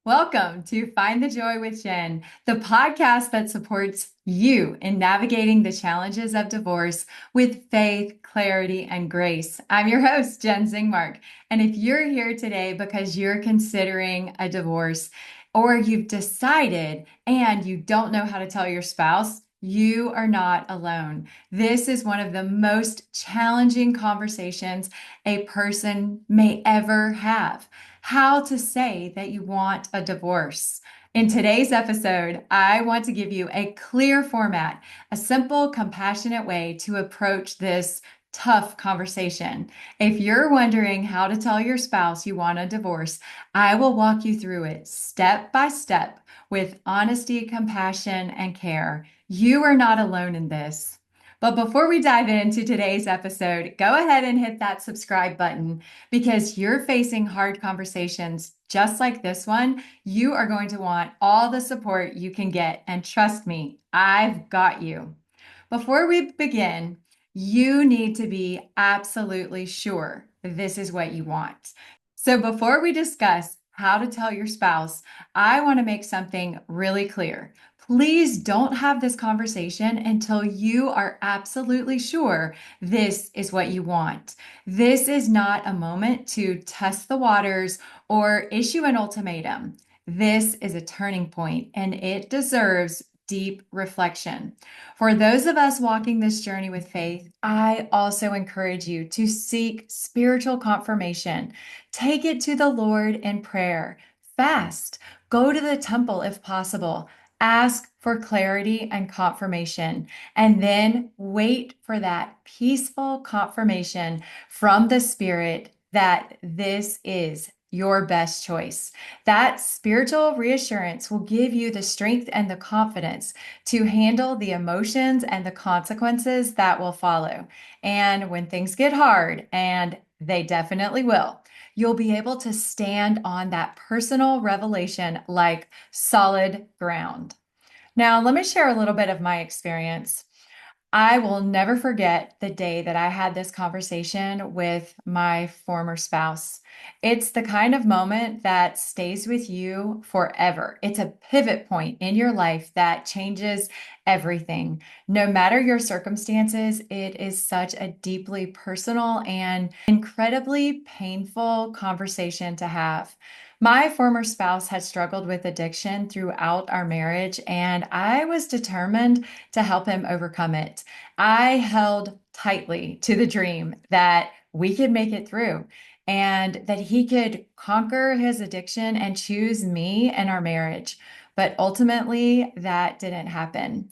Welcome to Find the Joy with Jenn, the podcast that supports you in navigating the challenges of divorce with faith, clarity, and grace. I'm your host, Jenn Zingmark. And if you're here today because you're considering a divorce or you've decided and you don't know how to tell your spouse, you are not alone. This is one of the most challenging conversations a person may ever have. How to say that you want a divorce. In today's episode, I want to give you a clear format, a simple, compassionate way to approach this tough conversation. If you're wondering how to tell your spouse you want a divorce, I will walk you through it step by step with honesty, compassion, and care. You are not alone in this. But before we dive into today's episode, go ahead and hit that subscribe button because you're facing hard conversations just like this one. You are going to want all the support you can get. And trust me, I've got you. Before we begin, you need to be absolutely sure this is what you want. So before we discuss how to tell your spouse, I want to make something really clear. Please don't have this conversation until you are absolutely sure this is what you want. This is not a moment to test the waters or issue an ultimatum. This is a turning point and it deserves deep reflection. For those of us walking this journey with faith, I also encourage you to seek spiritual confirmation. Take it to the Lord in prayer. Fast. Go to the temple if possible. Ask for clarity and confirmation, and then wait for that peaceful confirmation from the Spirit that this is your best choice. That spiritual reassurance will give you the strength and the confidence to handle the emotions and the consequences that will follow. And when things get hard, and they definitely will, you'll be able to stand on that personal revelation like solid ground. Now, let me share a little bit of my experience. I will never forget the day that I had this conversation with my former spouse. It's the kind of moment that stays with you forever. It's a pivot point in your life that changes everything. No matter your circumstances, it is such a deeply personal and incredibly painful conversation to have. My former spouse had struggled with addiction throughout our marriage, and I was determined to help him overcome it. I held tightly to the dream that we could make it through and that he could conquer his addiction and choose me and our marriage. But ultimately, that didn't happen.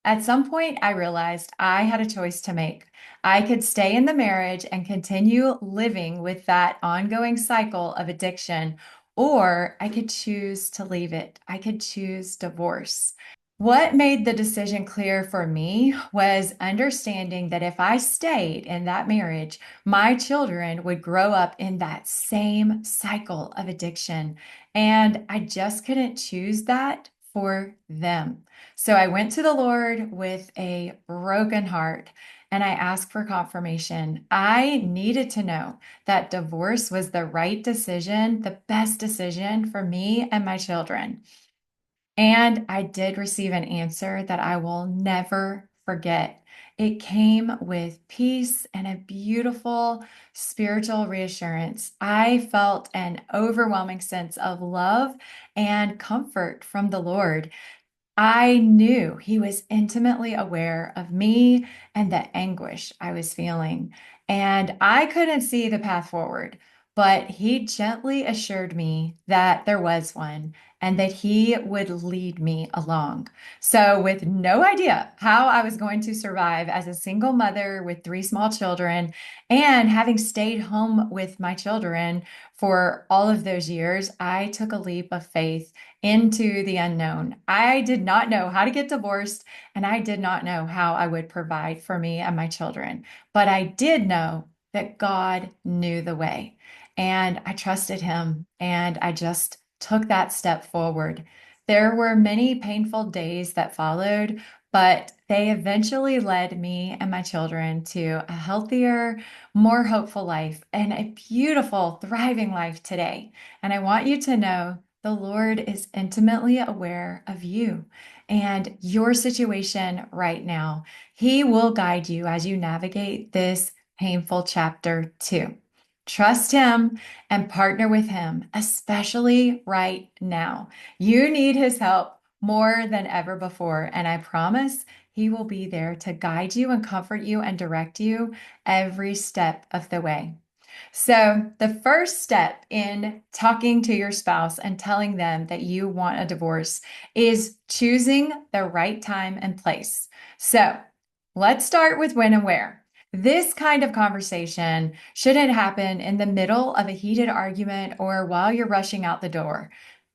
At some point, I realized I had a choice to make. I could stay in the marriage and continue living with that ongoing cycle of addiction, or I could choose to leave it. I could choose divorce. What made the decision clear for me was understanding that if I stayed in that marriage, my children would grow up in that same cycle of addiction. And I just couldn't choose that for them. So I went to the Lord with a broken heart and I asked for confirmation. I needed to know that divorce was the right decision, the best decision for me and my children. And I did receive an answer that I will never forget. It came with peace and a beautiful spiritual reassurance. I felt an overwhelming sense of love and comfort from the Lord. I knew he was intimately aware of me and the anguish I was feeling. And I couldn't see the path forward, but he gently assured me that there was one and that he would lead me along. So, with no idea how I was going to survive as a single mother with three small children and having stayed home with my children for all of those years, I took a leap of faith into the unknown. I did not know how to get divorced, and I did not know how I would provide for me and my children. But I did know that God knew the way, and I trusted Him, and I just took that step forward. There were many painful days that followed, but they eventually led me and my children to a healthier, more hopeful life and a beautiful, thriving life today. And I want you to know The Lord is intimately aware of you and your situation right now. He will guide you as you navigate this painful chapter too. Trust Him and partner with Him, especially right now. You need His help more than ever before, and I promise He will be there to guide you and comfort you and direct you every step of the way. So, the first step in talking to your spouse and telling them that you want a divorce is choosing the right time and place. So, let's start with when and where. This kind of conversation shouldn't happen in the middle of a heated argument or while you're rushing out the door.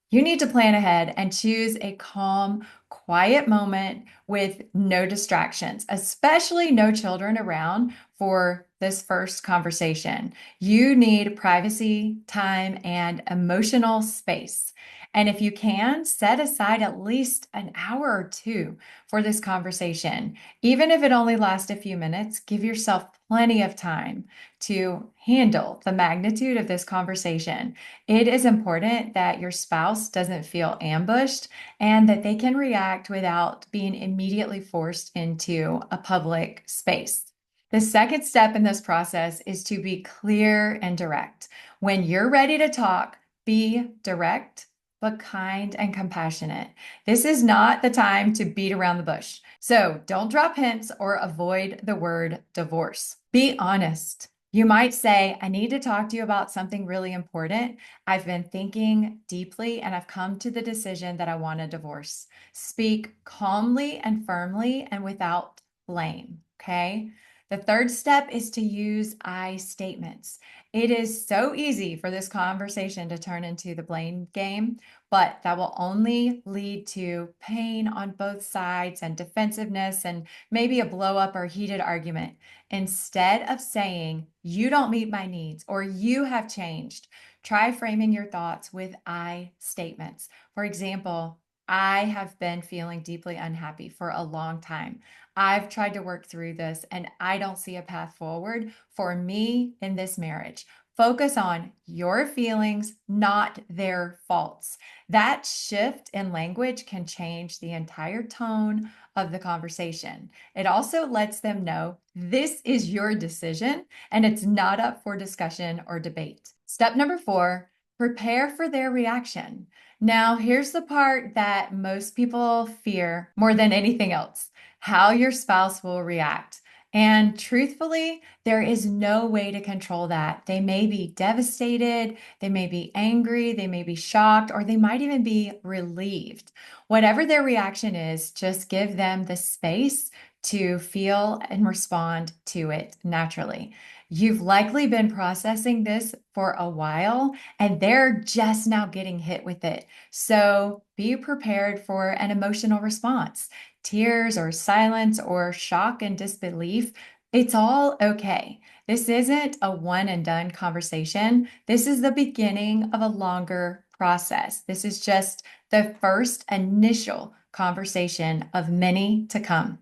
You need to plan ahead and choose a calm, quiet moment with no distractions, especially no children around for this first conversation. You need privacy, time, and emotional space. And if you can, set aside at least an hour or two for this conversation. Even if it only lasts a few minutes, give yourself plenty of time to handle the magnitude of this conversation. It is important that your spouse doesn't feel ambushed and that they can react without being immediately forced into a public space. The second step in this process is to be clear and direct. When you're ready to talk, be direct, but kind and compassionate. This is not the time to beat around the bush. So don't drop hints or avoid the word divorce. Be honest. You might say, I need to talk to you about something really important. I've been thinking deeply and I've come to the decision that I want a divorce. Speak calmly and firmly and without blame. Okay. The third step is to use I statements. It is so easy for this conversation to turn into the blame game, but that will only lead to pain on both sides and defensiveness and maybe a blow up or heated argument. Instead of saying, you don't meet my needs or you have changed, try framing your thoughts with I statements. For example, I have been feeling deeply unhappy for a long time. I've tried to work through this and I don't see a path forward for me in this marriage. Focus on your feelings, not their faults. That shift in language can change the entire tone of the conversation. It also lets them know this is your decision and it's not up for discussion or debate. Step number 4, prepare for their reaction. Now, here's the part that most people fear more than anything else: how your spouse will react. And truthfully, there is no way to control that. They may be devastated, they may be angry, they may be shocked, or they might even be relieved. Whatever their reaction is, just give them the space to feel and respond to it naturally. You've likely been processing this for a while and they're just now getting hit with it. So be prepared for an emotional response. Tears or silence or shock and disbelief, it's all okay. This isn't a one and done conversation. This is the beginning of a longer process. This is just the first initial conversation of many to come.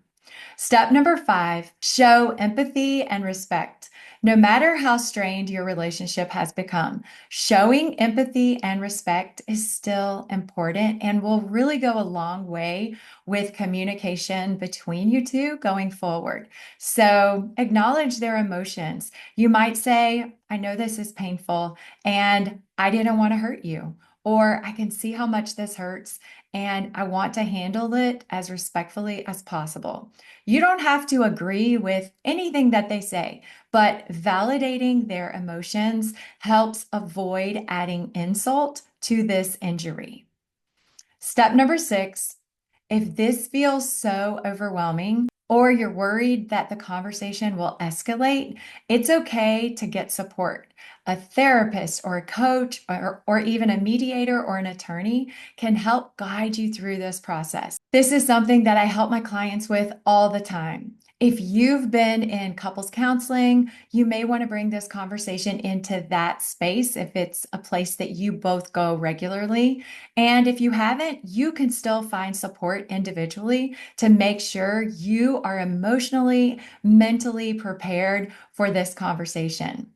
Step number 5, show empathy and respect. No matter how strained your relationship has become, showing empathy and respect is still important and will really go a long way with communication between you two going forward. So acknowledge their emotions. You might say, I know this is painful and I didn't want to hurt you. Or I can see how much this hurts and I want to handle it as respectfully as possible. You don't have to agree with anything that they say, but validating their emotions helps avoid adding insult to this injury. Step number 6, if this feels so overwhelming, or you're worried that the conversation will escalate, it's okay to get support. A therapist or a coach or even a mediator or an attorney can help guide you through this process. This is something that I help my clients with all the time. If you've been in couples counseling, you may want to bring this conversation into that space if it's a place that you both go regularly. And if you haven't, you can still find support individually to make sure you are emotionally, mentally prepared for this conversation.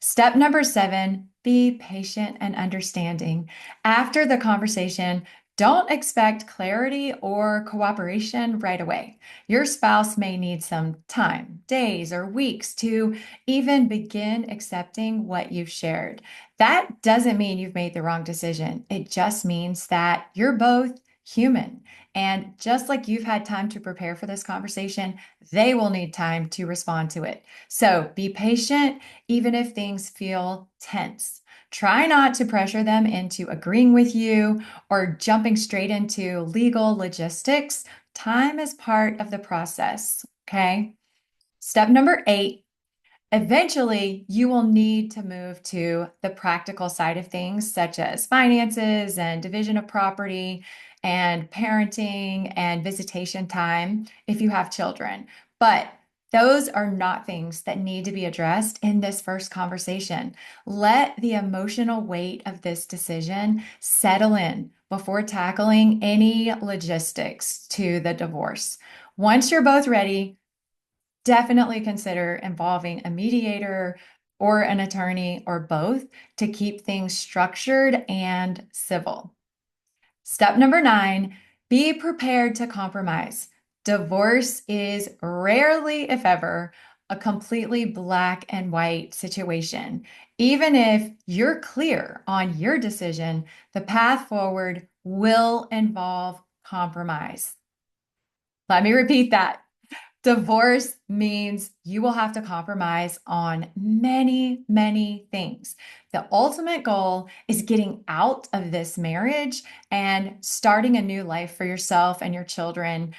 Step number 7, Be patient and understanding. After the conversation, don't expect clarity or cooperation right away. Your spouse may need some time, days or weeks to even begin accepting what you've shared. That doesn't mean you've made the wrong decision. It just means that you're both human. And just like you've had time to prepare for this conversation, they will need time to respond to it. So be patient, even if things feel tense. Try not to pressure them into agreeing with you or jumping straight into legal logistics. Time is part of the process. Okay. Step number 8. Eventually, you will need to move to the practical side of things, such as finances and division of property and parenting and visitation time if you have children. But those are not things that need to be addressed in this first conversation. Let the emotional weight of this decision settle in before tackling any logistics to the divorce. Once you're both ready, definitely consider involving a mediator or an attorney or both to keep things structured and civil. Step number 9, be prepared to compromise. Divorce is rarely, if ever, a completely black and white situation. Even if you're clear on your decision, the path forward will involve compromise. Let me repeat that. Divorce means you will have to compromise on many, many things. The ultimate goal is getting out of this marriage and starting a new life for yourself and your children.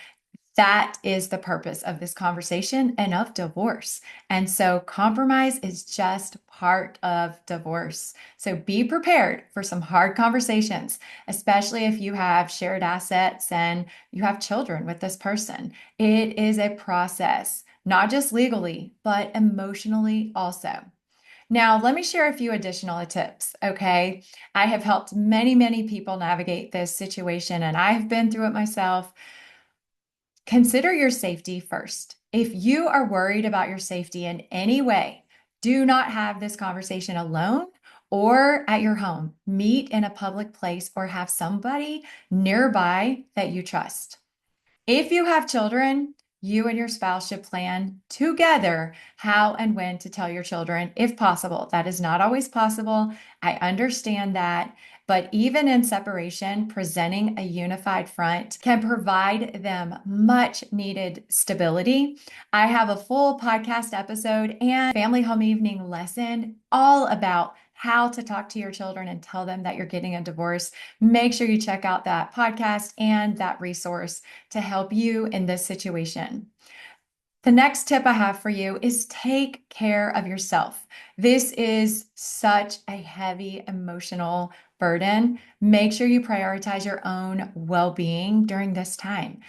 That is the purpose of this conversation and of divorce. And so compromise is just part of divorce. So be prepared for some hard conversations, especially if you have shared assets and you have children with this person. It is a process, not just legally, but emotionally also. Now, let me share a few additional tips, okay? I have helped many, many people navigate this situation, and I've been through it myself. Consider your safety first. If you are worried about your safety in any way, do not have this conversation alone or at your home. Meet in a public place or have somebody nearby that you trust. If you have children, you and your spouse should plan together how and when to tell your children, if possible. That is not always possible. I understand that. But even in separation, presenting a unified front can provide them much needed stability. I have a full podcast episode and family home evening lesson all about how to talk to your children and tell them that you're getting a divorce. Make sure you check out that podcast and that resource to help you in this situation. The next tip I have for you is take care of yourself. This is such a heavy emotional burden. Make sure you prioritize your own well-being during this time.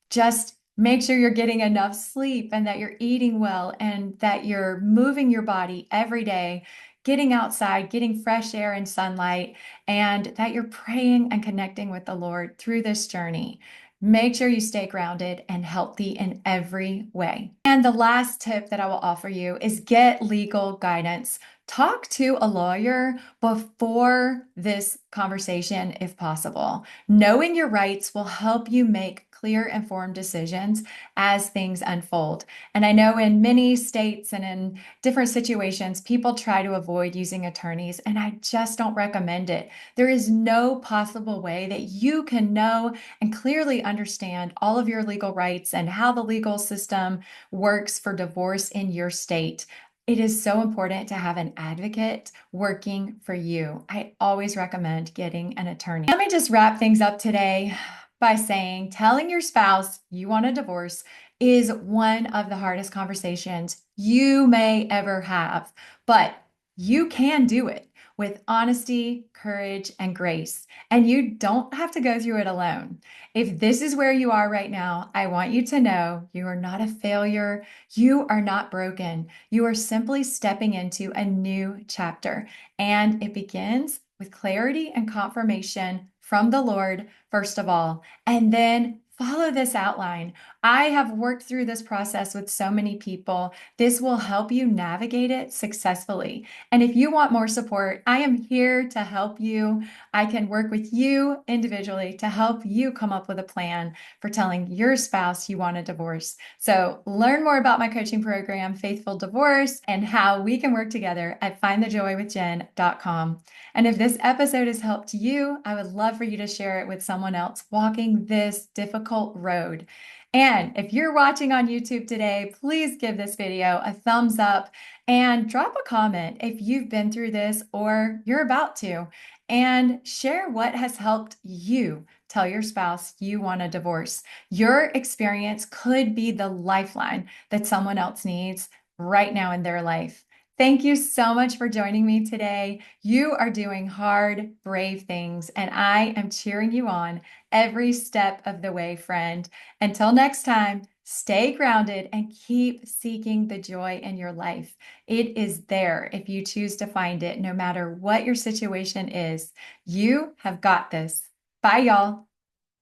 Just make sure you're getting enough sleep and that you're eating well and that you're moving your body every day, getting outside, getting fresh air and sunlight, and that you're praying and connecting with the Lord through this journey. Make sure you stay grounded and healthy in every way. And the last tip that I will offer you is get legal guidance. Talk to a lawyer before this conversation if possible. Knowing your rights will help you make clear, informed decisions as things unfold. And I know in many states and in different situations, people try to avoid using attorneys, and I just don't recommend it. There is no possible way that you can know and clearly understand all of your legal rights and how the legal system works for divorce in your state. It is so important to have an advocate working for you. I always recommend getting an attorney. Let me just wrap things up today by saying telling your spouse you want a divorce is one of the hardest conversations you may ever have, but you can do it with honesty, courage, and grace. And you don't have to go through it alone. If this is where you are right now, I want you to know you are not a failure. You are not broken. You are simply stepping into a new chapter. And it begins with clarity and confirmation from the Lord, first of all, and then follow this outline. I have worked through this process with so many people. This will help you navigate it successfully. And if you want more support, I am here to help you. I can work with you individually to help you come up with a plan for telling your spouse you want a divorce. So learn more about my coaching program, Faithful Divorce, and how we can work together at findthejoywithjen.com. And if this episode has helped you, I would love for you to share it with someone else walking this difficult road. And if you're watching on YouTube today, please give this video a thumbs up and drop a comment if you've been through this or you're about to, and share what has helped you tell your spouse you want a divorce. Your experience could be the lifeline that someone else needs right now in their life. Thank you so much for joining me today. You are doing hard, brave things, and I am cheering you on every step of the way, friend. Until next time, stay grounded and keep seeking the joy in your life. It is there if you choose to find it, no matter what your situation is. You have got this. Bye, y'all.